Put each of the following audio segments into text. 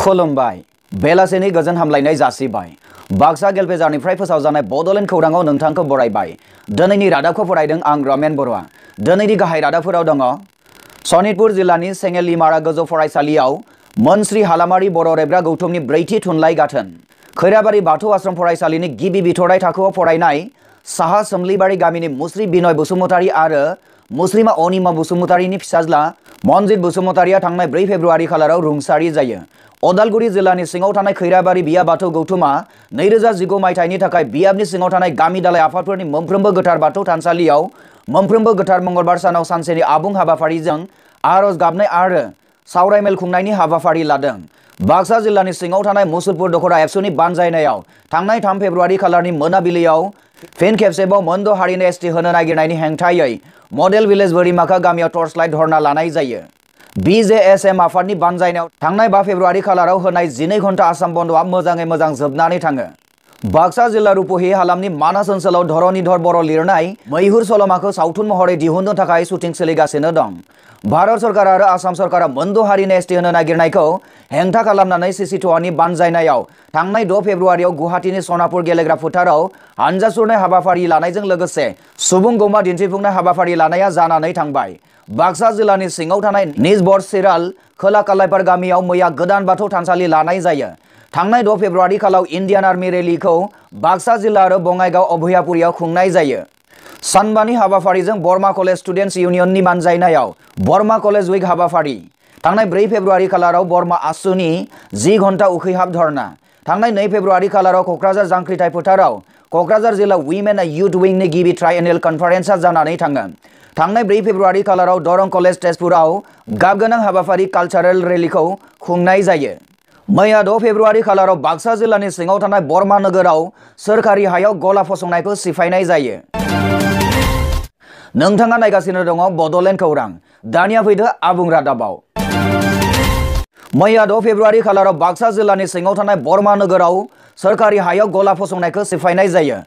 खुलुमबाय बेलासेनि गोजोन हामलायनाय जासिबाय बाक्सा गेलफेजारनिफ्राय फोसावजानाय बडलेण्ड खौराङाव नोंथांखौ बरायबाय। दिनैनि रादाबखौ फरायदों आं रमेन बर'आ। दिनैनि गाहाय रादाबफोराव दङ सनितपुर जिल्लानि सेंगेलिमारा गोजौ फरायसालियाव मोनस्रि हालामारि बर' रेबग्रा गौथुमनि ब्रैथि थुनलाइ गाथोन, खैराबारि बाथौ आश्रम फरायसालिनि गिबि बिथराइ थाखोआव फरायनाय साहा सोमलिबारि गामिनि मुस्रि बिनय बसुमतारी आरो मुस्रिमा अनिमा बसुमतारीनि फिसाज्ला मनजित बसुमतारीया थांनाय 4 फेब्रुआरि खालाराव रुंसारि जायो। अदालगुरि जिल्लानि सिङाव थानाय खैराबारि बिया बाथौ गौथुमा 2019 मायथाइनि थाखाय बियाबनि सिङाव थानाय गामि दालाय आफादफोरनि मोनफ्रोमबो गोथार बाथौ थानसालियाव मोनफ्रोमबो गोथार मंगलबार सानाव सानसेनि आबुं हाबाफारिजों आरज गाबनाय आरो सावरायमेल खुंनायनि हाबाफारि लादों। बाक्सा जिल्लानि सिङाव थानाय मुसुलपुर दखरा एबसुनि बानजायनायाव थांनाय 3 फेब्रुआरि खालारनि मोनाबिलियाव फिन खेबसेबाव मोनद' हारिनो एसटि होनो नागिरनायनि हेंथायै मडेल भिलेज बोरिमाखा गामियाव टर्चलाइट धरना लानाय जायो। BJSM आफादनि बानजायनायाव थांनाय 5 फेब्रुआरि खालाराव होनाय 12 घन्टा आसाम बन्दआ मोजाङै मोजां जोबनानै थाङो। बाक्सा जिल्ला रुपहि हालामनि मानास ओनसोलाव धरनीधर बर' लिरनाय मैहुर सल'माखौ सावथुन महरै दिहुननो थाखाय शुटिं सोलिगासिनो दं। भारत सरकार आरो आसाम सरकारा मोनद' हारिनो एसटि होनो नागिरनायखौ हेंथा खालामनानै सिसिट'आनि बानजायनायाव थांनाय 6 फेब्रुआरियाव गुवाहाटीनि सनापुर गेलेग्रा फोथाराव हानजा सुरनाय हाबाफारि लानायजों लोगोसे सुबुं गौमा दिन्थिफुंनाय हाबाफारि लानाया जानानै थांबाय। बाक्सा जिल्लानि सिङाव थानाय निजबर सिराल खोला कालाइपार गामियाव मैया गोदान बाथौ थानसालि लानाय जायो। थांनाय 6 फेब्रुआरि खालाव इन्डियान आर्मी रेलीखौ बाक्सा जिल्ला आरो बङाइगाव अभयापुरियाव खुंनाय जायो। सानबानि हाबाफारिजों बर्मा कलेज स्टुडेन्ट्स इउनियननि बानजायनायाव बर्मा कलेज उइक हाबाफारि, थांनाय 4 फेब्रुआरि खालाराव बर्मा आसुनि 10 घन्टा उखैहाब धरना, थांनाय 2 फेब्रुआरि खालाराव क'क्राझार जांख्रिथाय फोथाराव क'क्राझार जिल्ला उइमेन युथ विंनि गिबि ट्राइएनुवेल कनफारेन्सआ जानानै थाङो। थांनाय 4 फेब्रुआरि खालाराव दरं कलेज तेजपुराव गाबगोनां हाबाफारि कालचारेल रेलीखौ खुंनाय जायो। मैया 6 फेब्रुआरि खालाराव बाक्सा जिल्लानि सिङाव थानाय बर्मा नोगोराव सोरखारि हायाव गला फसंनायखौ सिफायनाय जायो। नोंथाङा नायगासिनो दङ बडलेण्ड खौरां। दानिया फैदो आबुं रादाबाव। मैया 6 फेब्रुआरि खालाराव बाक्सा जिल्लानि सिङाव थानाय बर्मा नोगोराव सोरखारि हायाव गला फसंनायखौ सिफायनाय जायो।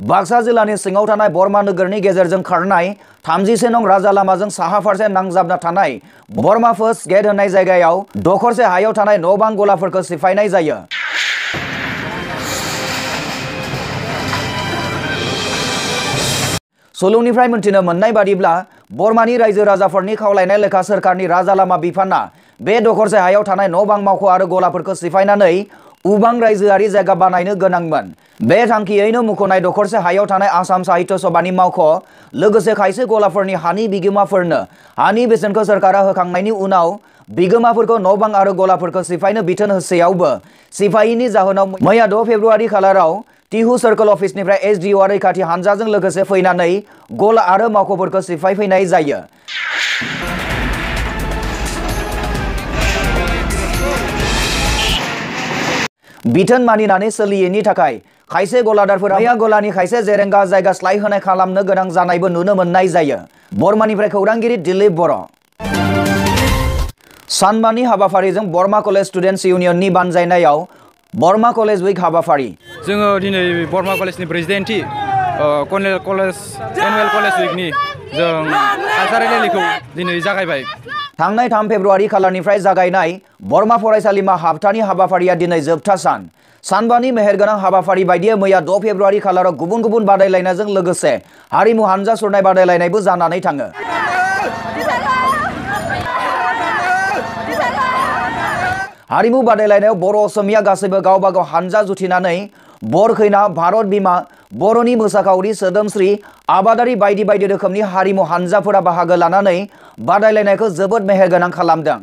बाक्सा जिल्लानि सिङाव थानाय बर्मा नोगोरनि गेजेरजों खारनाय 31 नं राजा लामाजों साहा फारसे नांजाबना थानाय बर्मा फार्स्ट गेट होननाय जायगायाव दखरसे हायाव थानाय न' बां गलाफोरखौ सिफायनाय जायो। सुलुंनिफ्राय मोनथिनो मोननाय बादिब्ला बर्मानि रायजो राजाफोरनि खावलायनाय लेखा सोरखारनि राजा लामा बिफाना बे दखरसे हायाव थानाय न' बां मावख' आरो गलाफोरखौ सिफायनानै उबां रायजोआरि जायगा बानायनो गोनांमोन। बे थांखियैनो मुंख'नाय दखरसे हायाव थानाय आसाम साहित्य सभानि मावख' लोगोसे खायसे गलाफोरनि हानि बिगोमाफोरनो हानि बेसेनखौ सोरखारा होखांनायनि उनाव बिगोमाफोरखौ न' बां आरो गलाफोरखौ सिफायनो बिथोन होसेयावबो सिफायिनि जाहोनाव मैया 6 फेब्रुआरि खालाराव टिहु सार्कल अफिसनिफ्राय एसडिअ रैखाथि हानजाजों लोगोसे फैनानै गला आरो मावख'फोरखौ सिफायफैनाय जायो। बिथोन मानिनानै सोलियैनि थाखाय खायसे गलादारफोरा मैया गलानि खायसे जेरेंगा जायगा स्लाय होनाय खालामनो गोनां जानायबो नुनो मोननाय जायो। बर्मानिफ्राय खौरांगिरि दिलीप बर'। सानबानि हाबाफारिजों बर्मा कलेज स्टुडेन्ट्स इउनियननि बानजायनायाव बर्मा कलेज उइक हाबाफारि। जोङो दिनै बर्मा कलेजनि प्रेसिडेन्टि एनुवेल कलेज उइकनि जों कालचारेल रेलीखौ दिनै जागायबाय। थांनाय 3 फेब्रुआरि खालारनिफ्राय जागायनाय बर्मा फरायसालिमा हाबथानि हाबाफारिया दिनै जोबथा सान। सानबानि मेहेरगोनां हाबाफारि बायदियै मैया 6 फेब्रुआरि खालाराव गुबुन गुबुन बादायलायनायजों लोगोसे हारिमु हानजा सुरनाय बादायलायनायबो जानानै थाङो। हारिमु बादायलायनायाव बर' असमिया गासैबो गावबा गाव हानजा जुथिनानै बर खैना, भारत बिमा, बर'नि मोसाखावरि, सोदोमस्रि, आबादारि बायदि बायदि रोखोमनि हारिमु हानजाफोरा बाहागो लानानै बादायलायनायखौ जोबोद मेहेरगोनां खालामदों।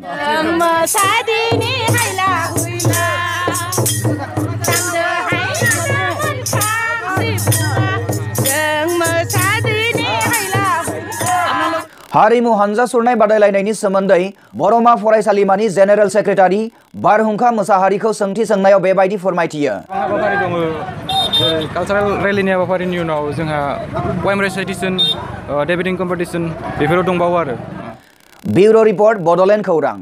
हारिमु हानजा सुरनाय बादायलायनायनि सोमोन्दै बरमा फरायसालिमानि जेनेरेल सेक्रेटारि बारहुंखा मोसाहारिखौ सोंथि सोंनायाव बेबायदि फोरमायथियो। हाबाफारि दङ कालचारेल रेलीनि हाबाफारिनि उनाव जोंहा वाइम रेसाइटेसन, डेबेटिं कम्पिटिसन बेफोराव दंबावो आरो। ब्युरो रिपर्ट बडलेण्ड खौरां।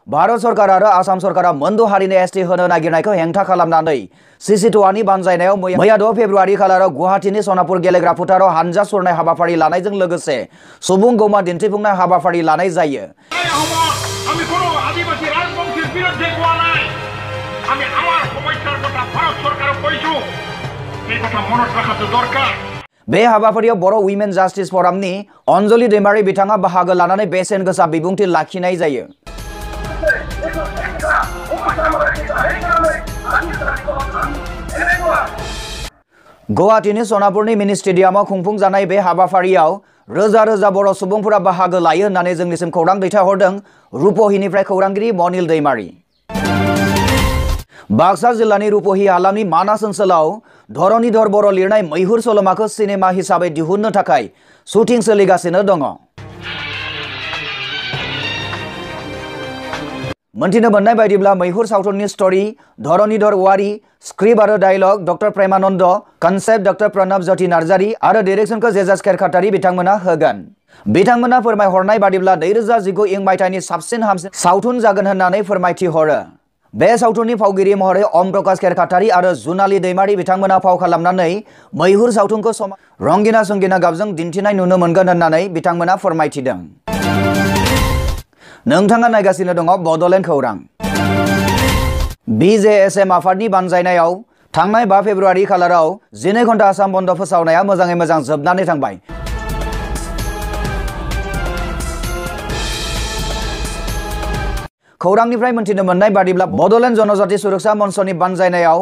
भारत सरकार आरो आसाम सरकारा मोनद' हारिनि एसटि होनो नागिरनायखौ हेंथा खालामनानै सिसिट'आनि बानजायनायाव मैया 6 फेब्रुआरि खालाराव गुवाहाटीनि सनापुर गेलेग्रा फोथाराव हानजा सुरनाय हाबाफारि लानायजों लोगोसे सुबुं गौमा दिन्थिफुंनाय हाबाफारि लानाय जायो। बे हाबाफारियाव बर' उइमेन जास्टिस फरामनि अनजलि दैमारि बिथाङा बाहागो लानानै बेसेन गोसा बिबुंथि लाखिनाय जायो। गुवाहाटीनि सनापुरनि मिनि स्टेडियामाव खुंफुंजानाय बे हाबाफारियाव रोजा रोजा बर' सुबुंफोरा बाहागो लायो होननानै जोंनिसिम खौरां दैथायहरदों रुपहिनिफ्राय खौरांगिरि मनिल दैमारि। बाक्सा जिल्लानि रुपहि हालामनि मानास ओनसोलाव धरनीधर बर' लिरनाय मैहुर सल'माखौ सिनेमा हिसाबै दिहुननो थाखाय शुटिं सोलिगासिनो दङ। मोनथिनो मोननाय बायदिब्ला मैहुर सावथुननि स्टोरी धरनीधर औवारी, स्क्रिप्ट आरो dialogue doctor Premananda, concept doctor Pranab Jyoti Narzary आरो डाइरेक्शनखौ जेजास खेरखातारि बिथांमोना होगोन। बिथांमोना फोरमायहरनाय बादिब्ला 2019 मायथाइनि साबसिन हामसिन सावथुन जागोन होननानै फोरमायथि हरो। बे सावथुननि फावगिरि महरै ओम प्रकाश खेरखातारि आरो जुनाली दैमारि बिथांमोना फाव खालामनानै मैहुर सावथुनखौ रंगिना संगिना गाबजों दिन्थिनाय नुनो मोनगोन होननानै बिथांमोना फोरमायथिदों। नोंथाङा नायगासिनो दङ बड'लेण्ड खौरां। BJSM आफादनि बानजायनायाव थांनाय 5 फेब्रुआरि खालाराव 12 घन्टा आसाम बन्द फोसावनाया मोजाङै मोजां जोबनानै थांबाय। खौरांनिफ्राय मोनथिनो मोननाय बादिब्ला बड'लेण्ड जनजाति सुरक्षा मन्चनि बानजायनायाव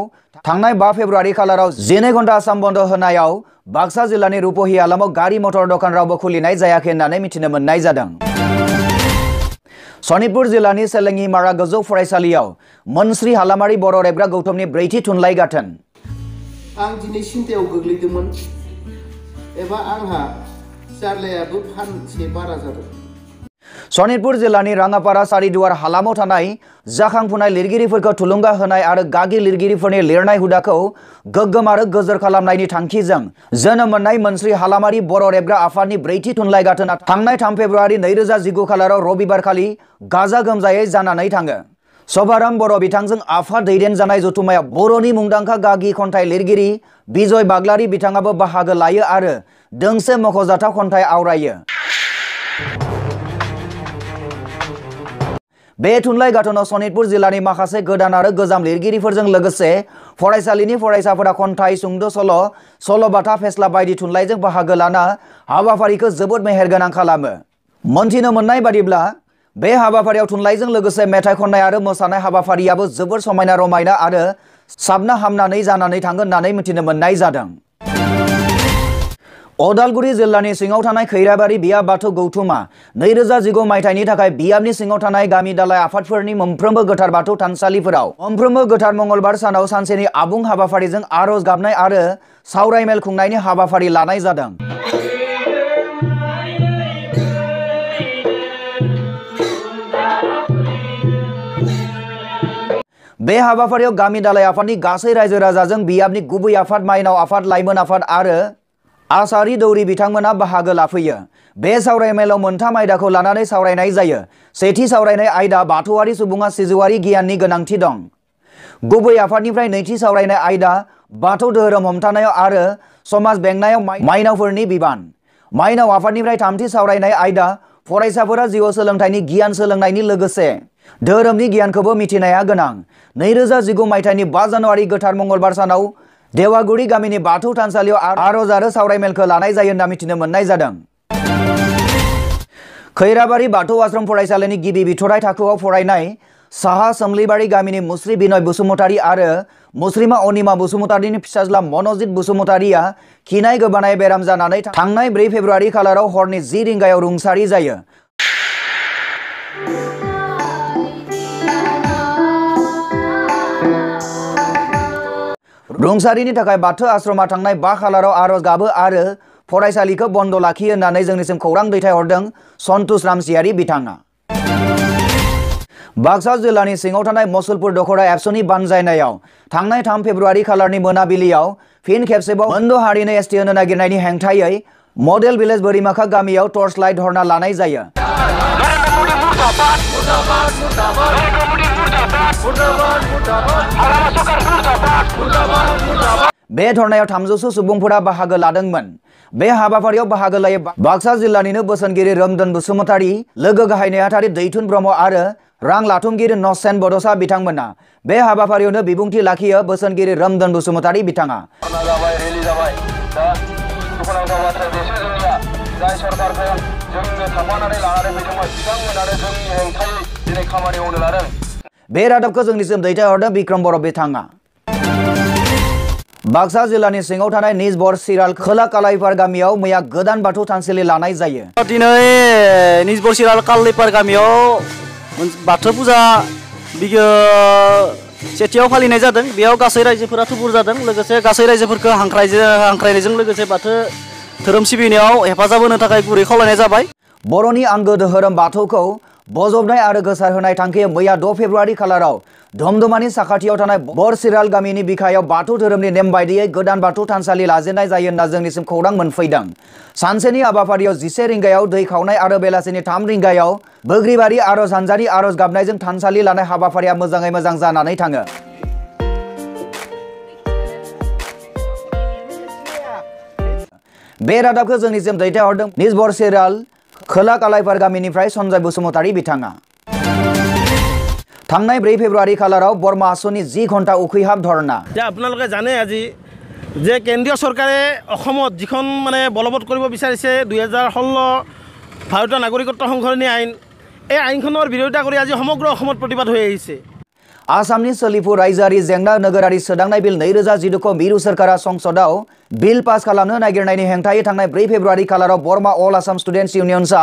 थांनाय 5 फेब्रुआरि खालाराव 12 घन्टा आसाम बन्द होनायाव बाक्सा जिल्लानि रुपहि हालामाव गारि मटर दखान रावबो खुलिनाय जायाखै होननानै मिथिनो मोननाय जादों। सनितपुर जिल्लानि सेलेंगिमारा गोजौ फरायसालियाव मोनस्रि हालामारि बर' रेबग्रा गौथुमनि 4थि थुनलाइ गाथोन। आं दिनै सिन्थायाव गोग्लैदोंमोन एबा आंहा जारलायाबो फानसे बारा जादों। सनितपुर जिल्लानि राङापारा सारिदुवार हालामाव थानाय जाखांफुनाय लिरगिरिफोरखौ थुलुंगा होनाय आरो गागि लिरगिरिफोरनि लिरनाय हुदाखौ गोग्गोम आरो गोजोर खालामनायनि थांखिजों जोनोम मोननाय मोनस्रि हालामारि बर' रेबग्रा आफादनि 4थि थुनलाइ गाथोना थांनाय 3 फेब्रुआरि 2019 खालाराव रबिबारखालि गाजा गोमजायै जानानै थाङो। सभाराम बर' बिथांजों आफाद दैदेनजानाय जथुमायाव बर'नि मुंदांखा गागि खन्थाइ लिरगिरि बिजय बाग्लारि बिथाङाबो बाहागो लायो आरो दोंसे मख'जाथाव खन्थाइ आवरायो। बे थुनलाइ गाथोनाव सनितपुर जिल्लानि माखासे गोदान आरो गोजाम लिरगिरिफोरजों लोगोसे फरायसालिनि फरायसाफोरा खन्थाइ, सुंद' सल', सल'बाथा, फेस्ला बायदि थुनलाइजों बाहागो लाना हाबाफारिखौ जोबोद मेहेरगोनां खालामो। मोनथिनो मोननाय बादिब्ला बे हाबाफारियाव थुनलाइजों लोगोसे मेथाइ खननाय आरो मोसानाय हाबाफारियाबो जोबोर समायना रमायना आरो साबना हामनानै जानानै थांगोन होननानै मिथिनो मोननाय जादों। अदालगुरि जिल्लानि सिङाव थानाय खैराबारि बियाब बाथौ गौथुमा 2019 मायथाइनि थाखाय बियाबनि सिङाव थानाय गामि दालाय आफादफोरनि मोनफ्रोमबो गोथार बाथौ थानसालिफोराव मोनफ्रोमबो गोथार मंगलबार सानाव सानसेनि आबुं हाबाफारिजों आरज गाबनाय आरो सावराय मेल खुंनायनि हाबाफारि लानाय जादों। बे हाबाफारियाव गामि दालाय आफादनि गासै रायजो राजाजों बियाबनि गुबै आफाद, माइनाव आफाद, लाइमोन आफाद आरो आसारि दौरि बिथांमोना बाहागो लाफैयो। बे सावरायमेलाव मोनथाम आयदाखौ लानानै सावरायनाय जायो। सेथि सावरायनाय आयदा बाथौआरि सुबुङा सिजौआरि गियाननि गोनांथि दं। गुबै आफादनिफ्राय नैथि सावरायनाय आयदा बाथौ धोरोम हमथानायाव आरो समाज बेंनायाव माइनावफोरनि बिबान। माइनाव आफादनिफ्राय थामथि सावरायनाय आयदा फरायसाफोरा जिउ सोलोंथाइनि गियान सोलोंनायनि लोगोसे धोरोमनि गियानखौबो मिथिनाया गोनां। 2019 मायथाइनि 5 जानुवारि गोथार मंगलबार सानाव देवागुरि गामिनि बाथौ थानसालियाव आरज आरो सावरायमेलखौ लानाय जायो होनना मिथिनो मोननाय जादों। खैराबारि बाथौ आश्रम फरायसालिनि गिबि बिथराइ थाखोआव फरायनाय साहा सोमलिबारि गामिनि मुस्रि बिनय बसुमतारी आरो मुस्रिमा अनिमा बसुमतारीनि फिसाज्ला मनजित बसुमतारीया खिनाय गोबानाय बेराम जानानै थांनाय 4 फेब्रुआरि खालाराव हरनि 10 रिंगायाव रुंसारि जायो। रुंसारिनि थाखाय बाथौ आश्रमा थांनाय 5 खालाराव आरज गाबो आरो फरायसालिखौ बन्द लाखियो होननानै जोंनिसिम खौरां दैथायहरदों सन्तोष रामसियारि बिथाङा। बाक्सा जिल्लानि सिङाव थानाय मसलपुर दखरा एबसुनि बानजायनायाव थांनाय 3 फेब्रुआरि खालारनि मोनाबिलियाव फिन खेबसेबाव मोनद' हारिनो एसटि होनो नागिरनायनि हेंथायै मडेल भिलेज बोरिमाखा गामियाव टर्च लाइट धरना लानाय जायो। बे धरनायाव 300 सुबुंफोरा बाहागो लादोंमोन। बे हाबाफारियाव बाहागो लायो बाक्सा जिल्लानिनो बोसोनगिरि रोमदन बसुमतारी, लोगो गाहाय नेहाथारि दैथुन ब्रह्म आरो रां लाथुमगिरि नसेन बड'सा बिथांमोना। बे हाबाफारियावनो बिबुंथि लाखियो बोसोनगिरि रोमदन बसुमतारी बिथाङा। बे रादाबखौ जोंनिसिम दैथायहरदों बिक्रम बर' बिथाङा। बाक्सा जिल्लानि सिङाव थानाय निजबर सिराल खोला कालाइपार गामियाव मैया गोदान बाथौ थानसालि लानाय जायो। दिनै निजबर सिराल कालाइपार गामियाव बाथौ फुजा बियो सेथियाव फालिनाय जादों। बेयाव गासै रायजोफोरा थुबुर जादों। लोगोसे गासै रायजोफोरखौ हांख्रायनायजों लोगोसे बाथौ धोरोम सिबिनायाव हेफाजाब होनो थाखाय गुरै खावलायनाय जाबाय। बर'नि आंगो धोरोम बाथौखौ बजबनाय आरो गोसारहोनाय थांखियै मैया 6 फेब्रुआरि खालाराव धमधमानि साखाथियाव थानाय बर सिराल गामिनि बिखायाव बाथौ धोरोमनि नेम बायदियै गोदान बाथौ थानसालि लाजेननाय जायो होनना जोंनिसिम खौरां मोनफैदों। सानसेनि हाबाफारियाव 11 रिंगायाव दै खावनाय आरो बेलासिनि 3 रिंगायाव बोग्रिबारि आर'ज हानजानि आर'ज गाबनायजों थानसालि लानाय हाबाफारिया मोजाङै मोजां जानानै थाङो। बे रादाबखौ जोंनिसिम दैथायहरदों निजबर सिराल खोला कालाइपार गामिनिफ्राय सन्जय बसुमतारी बिथाङा। थांनाय 4 फेब्रुआरि खालाराव बर्मा आसनि 10 घन्टा उखैहाब धरना। আপোনালোকে জানে আজি যে কেন্দ্ৰীয় চৰকাৰে অসমত যিখন মানে বলবৎ কৰিব বিচাৰিছে 2016 ভাৰতীয় নাগৰিকত্ব সংশোধনী আইন, এই আইনখনৰ বিৰোধিতা কৰি আজি সমগ্ৰ অসমত প্ৰতিবাদ হৈ আহিছে। आसामनि सोलिफु रायजोआरि जेंना नोगोरारि सोदांनाय बिल 2014 खौ मिरु सोरखारा संसदआव बिल पास खालामनो नागिरनायनि हेंथायै थांनाय 4 फेब्रुआरि खालाराव बर्मा अल आसाम स्टुडेन्ट्स इउनियन्सआ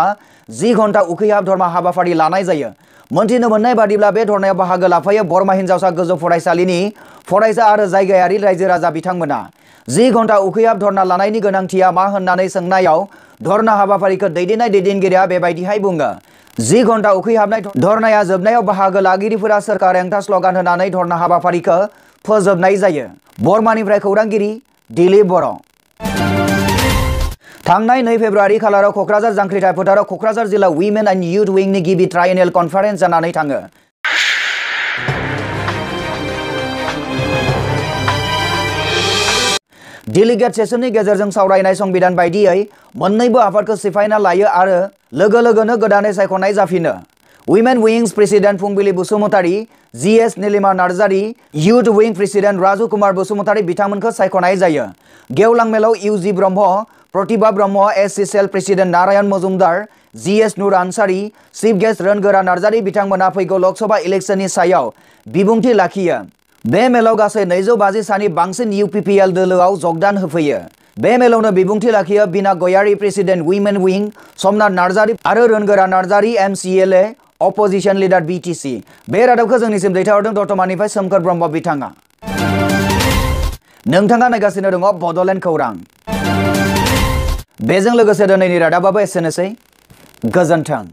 10 घन्टा उखैहाब धर्मा हाबाफारि लानाय जायो। मोनथिनो मोननाय बादिब्ला बे धरनायाव बाहागो लाफायो बर्मा हिनजावसा गोजौ फरायसालिनि फरायसा आरो जायगायारि रायजो राजा बिथांमोना। 10 घन्टा उखैहाब धरना लानायनि गोनांथिया मा होननानै सोंनायाव धरना हाबाफारिखौ दैदेननाय दैदेनगिरिया बेबायदिहाय बुङो। 10 घन्टा उखैहाबनाय धरनाया जोबनायाव बाहागो लागिरिफोरा सोरखार हेंथा स्लगान होनानै धरना हाबाफारिखौ फोजोबनाय जायो। बर्मानिफ्राय खौरांगिरि दिलीप बर'। थांनाय 2 फेब्रुआरि खालाराव क'क्राझार जांख्रिथाय फोथाराव क'क्राझार जिल्ला उइमेन एन्ड युथ विंगनि गिबि ट्राइएनुवेल कनफारेन्स जानानै थाङो। डेलिगेट सेसननि गेजेरजों सावरायनाय संबिधान बायदियै मोन्नैबो आफादखौ सिफायना लायो आरो लोगो लोगोनो गोदानै सायख'नाय जाफिनो। Women wings president Phungbili Basumatary, GS Nilima Narzary, youth wing president Raju Kumar Basumatary बिथांमोनखौ सायख'नाय जायो। गेवलां मेलाव इउजी Brahma, Pratibha Brahma, SC cell president Narayan Majumdar, GS Nur Ansari, chief guest Rongora Narzary बिथांमोना फैगौ लोकसभा इलेक्शननि सायाव बिबुंथि लाखियो। बे मेलाव गासै 250 सानि बांसिन इउपिपिएल दोलोआव जगदान होफैयो। बे मेलावनो बिबुंथि लाखियो Bina Gayari president women wing, Somnath Narzary आरो Rongora Narzary MCLA opposition leader BTC. बे रादाबखौ जोंनिसिम दैथायहरदों दतमानिफ्राय सोमखोर ब्रह्म बिथाङा। नोंथाङा नायगासिनो दङ बड'लेण्ड खौरां। बेजों लोगोसे दिनैनि रादाबाबो एसेनोसै। गोजोन्थों।